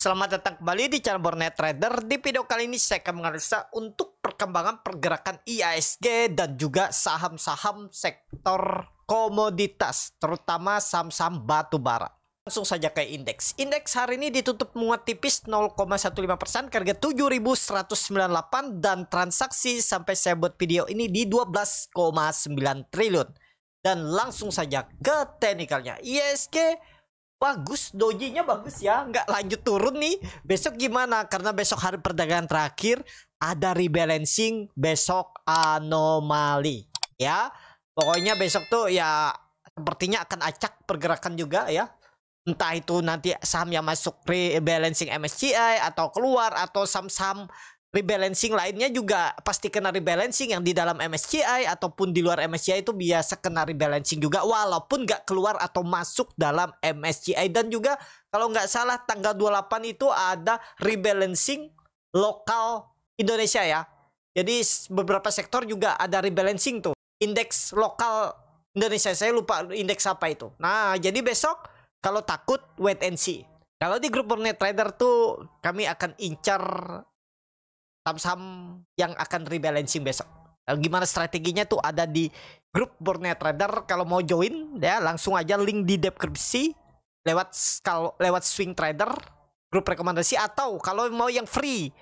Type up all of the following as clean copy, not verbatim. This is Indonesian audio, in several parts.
Selamat datang kembali di channel Borneo Trader. Di video kali ini saya akan menganalisa untuk perkembangan pergerakan IHSG dan juga saham-saham sektor komoditas, terutama saham-saham batu bara. Langsung saja ke indeks. Indeks hari ini ditutup menguat tipis 0,15% ke harga 7.198 dan transaksi sampai saya buat video ini di 12,9 triliun. Dan langsung saja ke teknikalnya. IHSG bagus, dojinya bagus ya, nggak lanjut turun nih. Besok gimana? Karena besok hari perdagangan terakhir ada rebalancing, besok anomali ya. Pokoknya besok tuh ya sepertinya akan acak pergerakan juga ya. Entah itu nanti saham yang masuk rebalancing MSCI atau keluar, atau saham-saham rebalancing lainnya juga pasti kena rebalancing yang di dalam MSCI ataupun di luar MSCI itu biasa kena rebalancing juga walaupun nggak keluar atau masuk dalam MSCI. Dan juga kalau nggak salah tanggal 28 itu ada rebalancing lokal Indonesia ya. Jadi beberapa sektor juga ada rebalancing tuh. Indeks lokal Indonesia, saya lupa indeks apa itu. Nah jadi besok kalau takut wait and see. Kalau di grup Borneo Trader tuh kami akan incar saham-saham yang akan rebalancing besok. Gimana strateginya tuh ada di grup Borneo Trader. Kalau mau join ya langsung aja link di deskripsi lewat Swing Trader grup rekomendasi, atau kalau mau yang free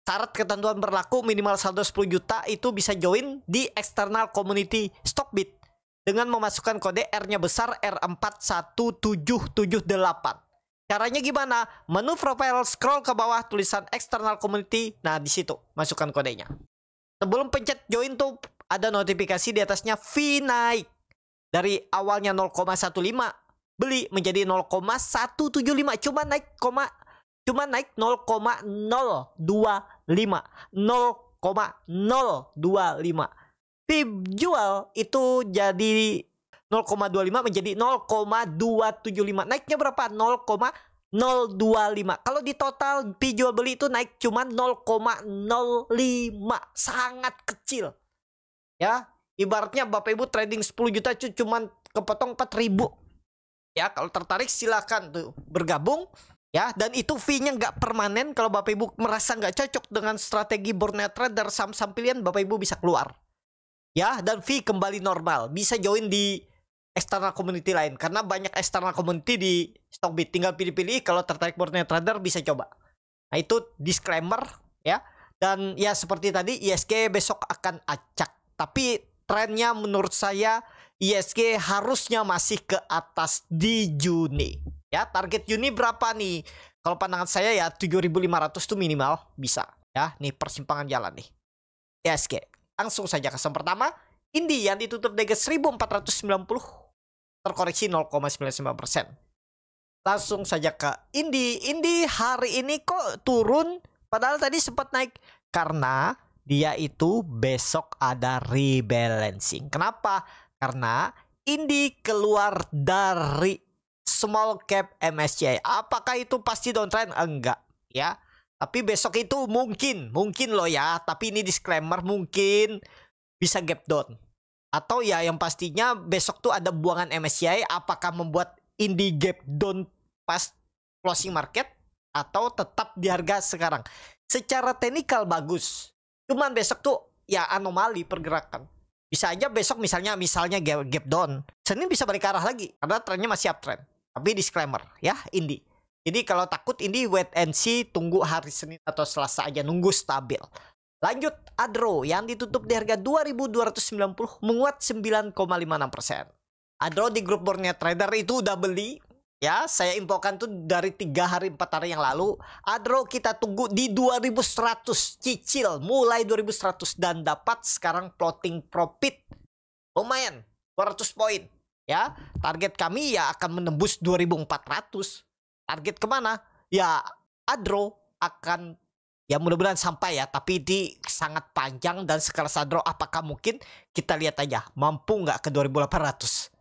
syarat ketentuan berlaku minimal saldo 10 juta itu bisa join di external community Stockbit dengan memasukkan kode R-nya besar R41778. Caranya gimana? Menu profile, scroll ke bawah tulisan external community. Nah, di situ masukkan kodenya. Sebelum pencet join tuh ada notifikasi di atasnya fee naik. Dari awalnya 0,15 beli menjadi 0,175. Cuma naik 0,025. 0,025. Fee jual itu jadi 0,25 menjadi 0,275. Naiknya berapa? 0,025. Kalau di total fee jual beli itu naik cuma 0,05. Sangat kecil. Ya, ibaratnya Bapak Ibu trading 10 juta cuma kepotong 4.000. Ya, kalau tertarik silakan tuh bergabung ya, dan itu fee-nya nggak permanen. Kalau Bapak Ibu merasa nggak cocok dengan strategi Borneo Trader saham-saham pilihan, Bapak Ibu bisa keluar. Ya, dan fee kembali normal. Bisa join di external community lain karena banyak external community di Stockbit. Tinggal pilih-pilih, kalau tertarik Borneo Trader bisa coba. Nah, itu disclaimer ya. Dan ya seperti tadi IHSG besok akan acak. Tapi trennya menurut saya IHSG harusnya masih ke atas di Juni. Ya, target Juni berapa nih? Kalau pandangan saya ya 7.500 tuh minimal bisa. Ya, nih persimpangan jalan nih. IHSG. Langsung saja ke saham pertama. Indi yang ditutup di 1490. Terkoreksi 0,95%. Langsung saja ke Indi. Indi hari ini kok turun padahal tadi sempat naik karena dia itu besok ada rebalancing. Kenapa? Karena Indi keluar dari small cap MSCI. Apakah itu pasti downtrend? Enggak ya. Tapi besok itu mungkin loh ya. Tapi ini disclaimer, mungkin bisa gap down. Atau ya yang pastinya besok tuh ada buangan MSCI. Apakah membuat Indi gap down pas closing market atau tetap di harga sekarang? Secara teknikal bagus. Cuman besok tuh ya anomali pergerakan. Bisa aja besok misalnya gap down. Senin bisa balik ke arah lagi karena trennya masih uptrend. Tapi disclaimer ya Indi. Jadi kalau takut Indi wait and see, tunggu hari Senin atau Selasa aja, nunggu stabil. Lanjut Adro yang ditutup di harga 2.290 menguat 9,56%. Adro di grup Borneo Trader itu udah beli ya, saya infokan tuh dari 3 hari 4 hari yang lalu. Adro kita tunggu di 2100, cicil mulai 2100 dan dapat sekarang floating profit lumayan 200 poin ya. Target kami ya akan menembus 2400. Target kemana? Ya Adro akan ya mudah-mudahan sampai ya, tapi ini sangat panjang dan sekelas Adro apakah mungkin? Kita lihat aja mampu nggak ke 2800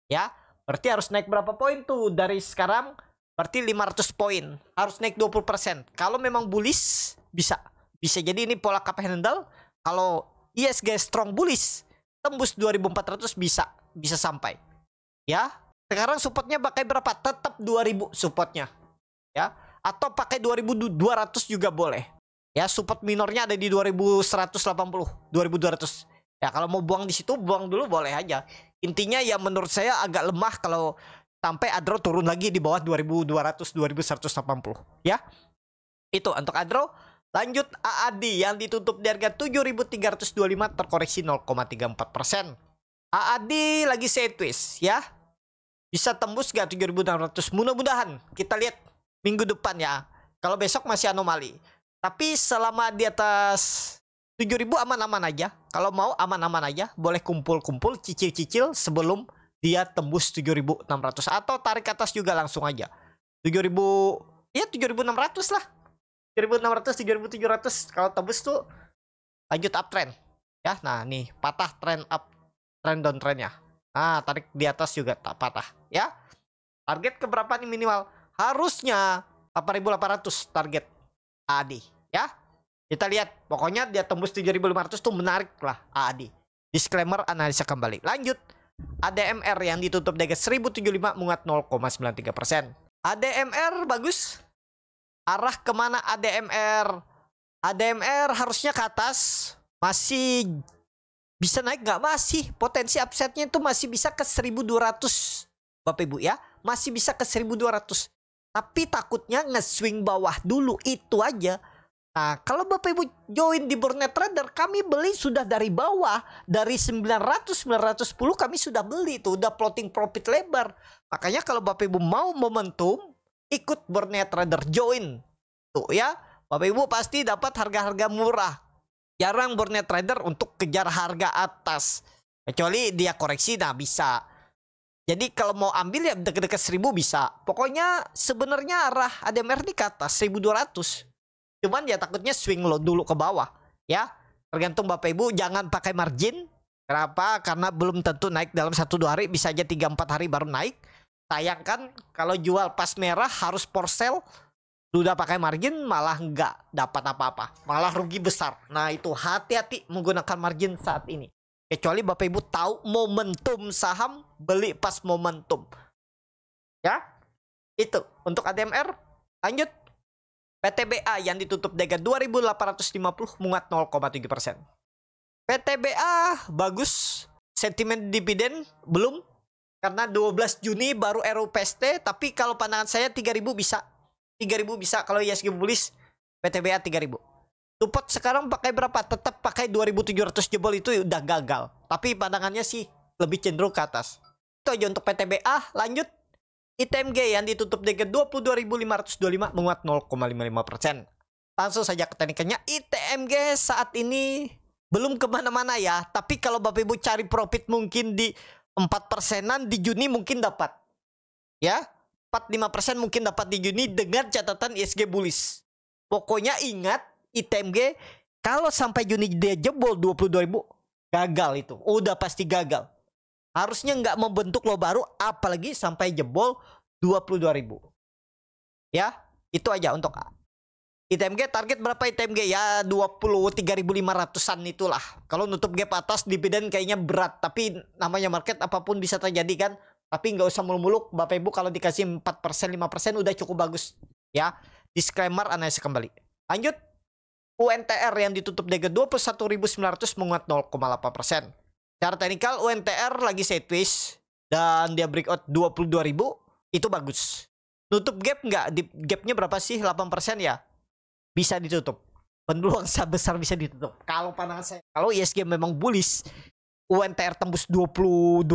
ya. Berarti harus naik berapa poin tuh dari sekarang? Berarti 500 poin, harus naik 20%. Kalau memang bullish bisa jadi ini pola cup handle. Kalau IHSG strong bullish tembus 2400 bisa sampai ya. Sekarang supportnya pakai berapa? Tetap 2000 supportnya ya. atau pakai 2200 juga boleh. Ya, support minornya ada di 2180, 2200. Ya, kalau mau buang di situ buang dulu boleh aja. Intinya ya menurut saya agak lemah kalau sampai Adro turun lagi di bawah 2200, 2180 ya. Itu untuk Adro. Lanjut AAD yang ditutup di harga 7325 terkoreksi 0,34%. AAD lagi sideways ya. Bisa tembus gak 7600? Mudah-mudahan. Kita lihat minggu depan ya. Kalau besok masih anomali. Tapi selama di atas 7000 aman-aman aja. Kalau mau aman-aman aja. Boleh kumpul-kumpul, cicil-cicil sebelum dia tembus 7600. Atau tarik atas juga langsung aja. 7000, ya 7600 lah. 7600, 3700 kalau tembus tuh lanjut uptrend ya. Nah nih patah trend up, trend down trendnya. Nah tarik di atas juga tak patah ya. Target keberapa nih minimal? Harusnya 8800 target AD ya. Kita lihat pokoknya dia tembus 7500 tuh menarik lah AD. Disclaimer analisa kembali. Lanjut ADMR yang ditutup di 1075 menguat 0,93%. ADMR bagus. Arah kemana ADMR? ADMR harusnya ke atas. Masih bisa naik nggak? Masih. Potensi upside-nya itu masih bisa ke 1200. Bapak Ibu ya. Masih bisa ke 1200. Tapi takutnya nge-swing bawah dulu. Itu aja. Nah kalau Bapak Ibu join di Burnet Trader, kami beli sudah dari bawah. Dari 900, 910 kami sudah beli. Tuh udah plotting profit lebar. Makanya kalau Bapak Ibu mau momentum, ikut Burnet Trader, join tuh ya. Bapak Ibu pasti dapat harga-harga murah. Jarang Burnet Trader untuk kejar harga atas. Kecuali dia koreksi, nah bisa. Jadi kalau mau ambil ya dekat-dekat 1000 bisa. Pokoknya sebenarnya arah ADMR di ke atas 1200. Cuman ya takutnya swing lo dulu ke bawah ya. Tergantung Bapak Ibu, jangan pakai margin. Kenapa? Karena belum tentu naik dalam 1-2 hari, bisa aja 3-4 hari baru naik. Sayangkan kalau jual pas merah harus for sale, udah pakai margin malah nggak dapat apa-apa, malah rugi besar. Nah itu hati-hati menggunakan margin saat ini. Kecuali Bapak Ibu tahu momentum saham, beli pas momentum. Ya, itu untuk ADMR. Lanjut PTBA yang ditutup dengan 2850 menguat 0,7%. PTBA bagus, sentimen dividen belum. Karena 12 Juni baru RUPST, tapi kalau pandangan saya 3000 bisa. 3000 bisa kalau ISG bullish, PTBA 3000. Support sekarang pakai berapa? Tetap pakai 2700 jebol, itu udah gagal. Tapi pandangannya sih lebih cenderung ke atas. Itu aja untuk PTBA. Lanjut ITMG yang ditutup dengan 22.525 menguat 0,55%. Langsung saja ke teknikannya. ITMG saat ini belum kemana-mana ya. Tapi kalau Bapak Ibu cari profit mungkin di 4%-an di Juni mungkin dapat. Ya, 4-5% mungkin dapat di Juni dengan catatan ISG bullish. Pokoknya ingat ITMG kalau sampai Juni dia jebol 22.000, gagal itu. Udah pasti gagal. Harusnya nggak membentuk low baru, apalagi sampai jebol 22.000. Ya, itu aja untuk ITMG. Target berapa ITMG? Ya 23.500-an itulah. Kalau nutup gap atas dividen kayaknya berat. Tapi namanya market apapun bisa terjadi kan. Tapi nggak usah muluk-muluk. Bapak Ibu kalau dikasih 4%, 5% udah cukup bagus. Ya, disclaimer analisa kembali. Lanjut. UNTR yang ditutup dengan 21.900 menguat 0,8%. Secara teknikal UNTR lagi sideways. Dan dia breakout 22.000. Itu bagus. Nutup gap nggak? Gapnya berapa sih? 8% ya? Bisa ditutup. Peluang besar bisa ditutup. Kalau pandangan saya, kalau ISG memang bullish, UNTR tembus 22.200,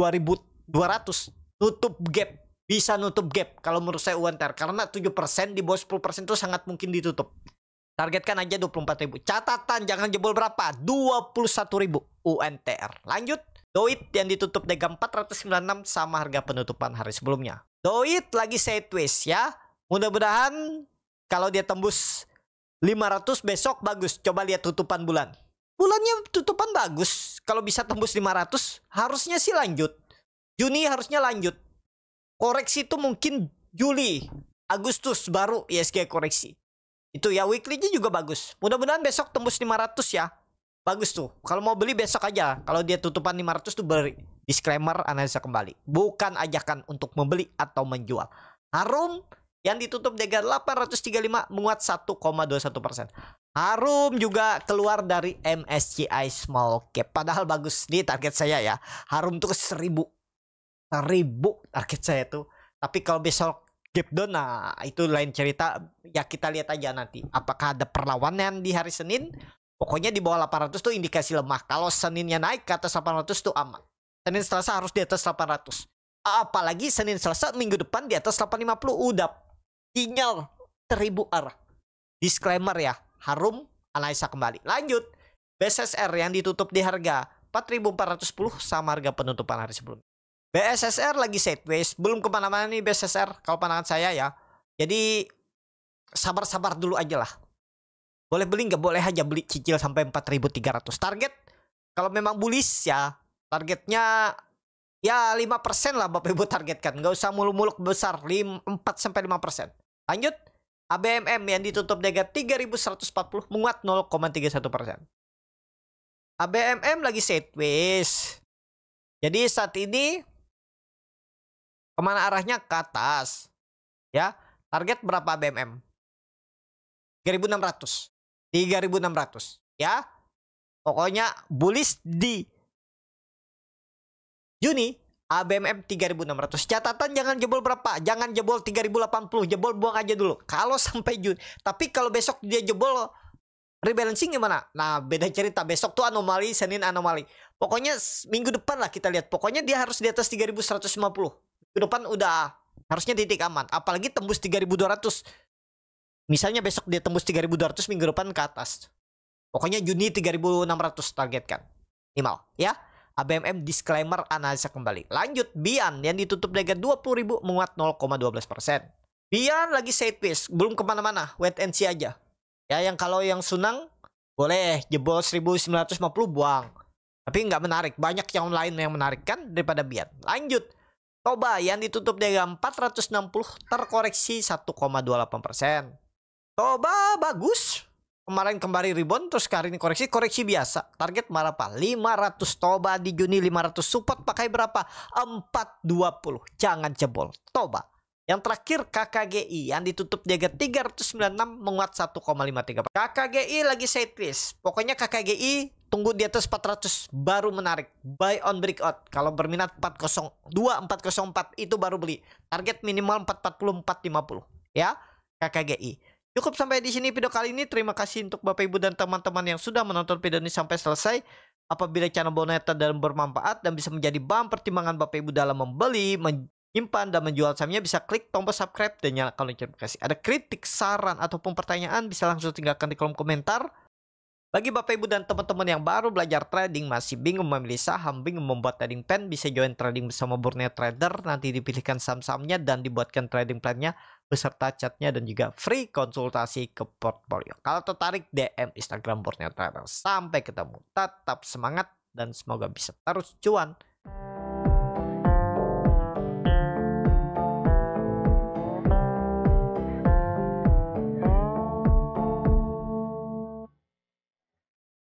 nutup gap. Bisa nutup gap kalau menurut saya UNTR. Karena 7% di bawah 10% itu sangat mungkin ditutup. Targetkan aja 24.000. Catatan jangan jebol berapa? 21.000 UNTR. Lanjut. Doit yang ditutup dengan 496 sama harga penutupan hari sebelumnya. Doit lagi sideways ya. Mudah-mudahan kalau dia tembus 500 besok bagus. Coba lihat tutupan bulan. Bulannya tutupan bagus. Kalau bisa tembus 500 harusnya sih lanjut. Juni harusnya lanjut. Koreksi itu mungkin Juli, Agustus baru ISG koreksi. Itu ya, weekly-nya juga bagus. Mudah-mudahan besok tembus 500 ya. Bagus tuh. Kalau mau beli besok aja. Kalau dia tutupan 500 tuh beli. Disclaimer analisa kembali. Bukan ajakan untuk membeli atau menjual. Harum yang ditutup di harga 835 menguat 1,21%. Harum juga keluar dari MSCI Small Cap. Padahal bagus nih target saya ya. Harum tuh 1000 target saya tuh. Tapi kalau besok gap down, nah itu lain cerita. Ya kita lihat aja nanti. Apakah ada perlawanan di hari Senin? Pokoknya di bawah 800 tuh indikasi lemah. Kalau Seninnya naik ke atas 800 tuh aman. Senin Selasa harus di atas 800. Apalagi Senin Selasa minggu depan di atas 850. Udah sinyal 1000 arah. Disclaimer ya. Harum analisa kembali. Lanjut. BSSR yang ditutup di harga 4.410 sama harga penutupan hari sebelumnya. BSSR lagi sideways. Belum kemana-mana nih BSSR. Kalau pandangan saya ya. Jadi sabar-sabar dulu aja lah. Boleh beli nggak? Boleh aja beli cicil sampai 4.300. Target kalau memang bullish ya. Targetnya ya 5% lah Bapak Ibu targetkan. Nggak usah muluk-muluk besar. 4-5%. Lanjut. ABMM yang ditutup di harga 3.140 menguat 0,31%. ABMM lagi sideways. Jadi saat ini kemana arahnya? Ke atas. Ya, target berapa ABMM? 3.600. 3.600. Ya, pokoknya bullish di Juni. ABMM 3.600. Catatan jangan jebol berapa? Jangan jebol 3.080. Jebol buang aja dulu. Kalau sampai Juni. Tapi kalau besok dia jebol rebalancing gimana? Nah, beda cerita. Besok tuh anomali, Senin anomali. Pokoknya minggu depan lah kita lihat. Pokoknya dia harus di atas 3.150. Minggu depan udah harusnya titik aman. Apalagi tembus 3.200. Misalnya besok dia tembus 3.200, minggu depan ke atas. Pokoknya Juni 3.600 targetkan. Minimal ya. ABMM disclaimer analisa kembali. Lanjut, Bian yang ditutup di harga 20.000 menguat 0,12%. Bian lagi sideways, belum kemana-mana, wait and see aja. Ya, yang kalau yang Sunang boleh jebol 1.950 buang. Tapi nggak menarik, banyak yang lain yang menarik kan daripada Bian. Lanjut, Toba yang ditutup di harga 460 terkoreksi 1,28%. Toba bagus. Kemarin kembali rebound, terus hari ini koreksi biasa. Target berapa? 500. Toba di Juni 500. Support pakai berapa? 420. Jangan jebol. Toba. Yang terakhir KKGI yang ditutup di harga 396 menguat 1,53%. KKGI lagi sideways. Pokoknya KKGI tunggu di atas 400 baru menarik. Buy on breakout. Kalau berminat 402, 404 itu baru beli. Target minimal 440, 450. Ya, KKGI. Cukup sampai di sini video kali ini. Terima kasih untuk Bapak Ibu dan teman-teman yang sudah menonton video ini sampai selesai. Apabila channel Boneta dan bermanfaat dan bisa menjadi bahan pertimbangan Bapak Ibu dalam membeli, menyimpan dan menjual sahamnya, bisa klik tombol subscribe dan nyalakan lonceng notifikasi. Ada kritik, saran ataupun pertanyaan bisa langsung tinggalkan di kolom komentar. Bagi Bapak Ibu dan teman-teman yang baru belajar trading, masih bingung memilih saham, bingung membuat trading plan, bisa join trading bersama Borneo Trader. Nanti dipilihkan saham-sahamnya dan dibuatkan trading plannya beserta chatnya dan juga free konsultasi ke portfolio. Kalau tertarik, DM Instagram Borneo Trader. Sampai ketemu. Tetap semangat dan semoga bisa terus cuan.